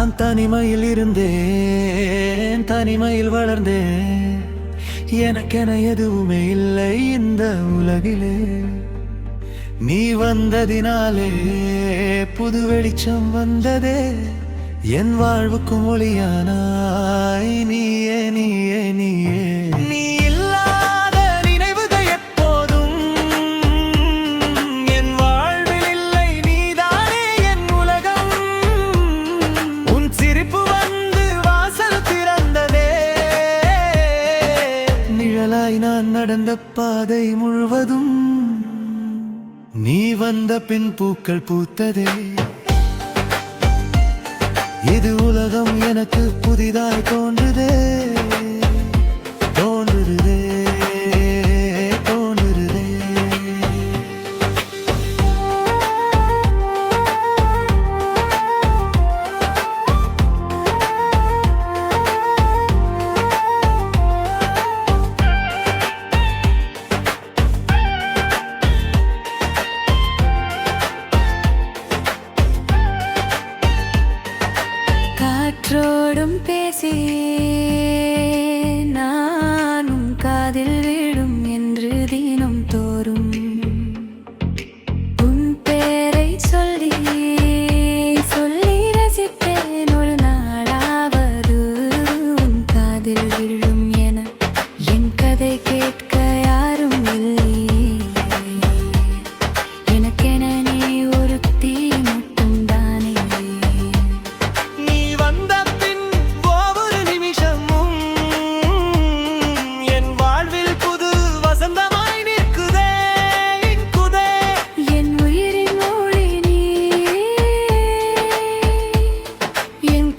நான் தனிமையில் இருந்தேன், தனிமையில் வளர்ந்தேன். எனக்கென எதுவுமே இல்லை இந்த உலகிலே. நீ வந்ததினாலே புது வெளிச்சம் வந்ததே. என் வாழ்வுக்கும் ஒளியானாய் நீயே நீயே நீயே. நீ இல்லாத நினைவுகள் எப்போதும் என் வாழ்வில் இல்லை. நீதானே என் உலகம். உன் சிரிப்பு வந்து வாசல் திறந்ததே. நிழலாய் நான் நடந்த பாதை முழுவதும் நீ வந்த பின் பூக்கள் பூத்ததே. இது உலகம் எனக்கு புதிதாய் தோன்றுதே, தோன்றுதே, தோன்றுதே. காற்றோடும் பேசி நானும் காதில் விடும் என்று தினம் தோறும் உன் பேரை சொல்லி சொல்லி ரசிப்பேன். ஒரு நாளாவது உன் காதில் விழும் என என் கதை கேட்க யாரும் இல்லை. எனக்கென நீ ஒரு தீ மட்டும் தானே.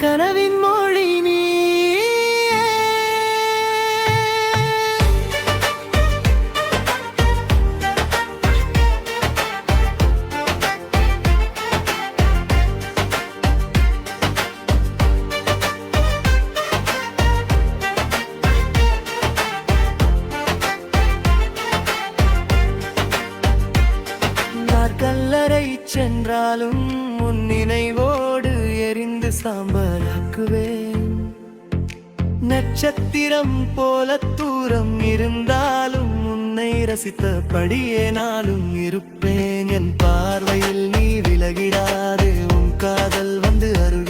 கனவின் மொழி நீ. கல்லறை சென்றாலும் உன் நினைவோடு எரிந்து சாம்பலாக்குவேன். நட்சத்திரம் போல தூரம் இருந்தாலும் உன்னை ரசித்தபடியே நாளும் இருப்பேன். என் பார்வையில் நீ விலகிடாது, உன் காதல் வந்து அருள்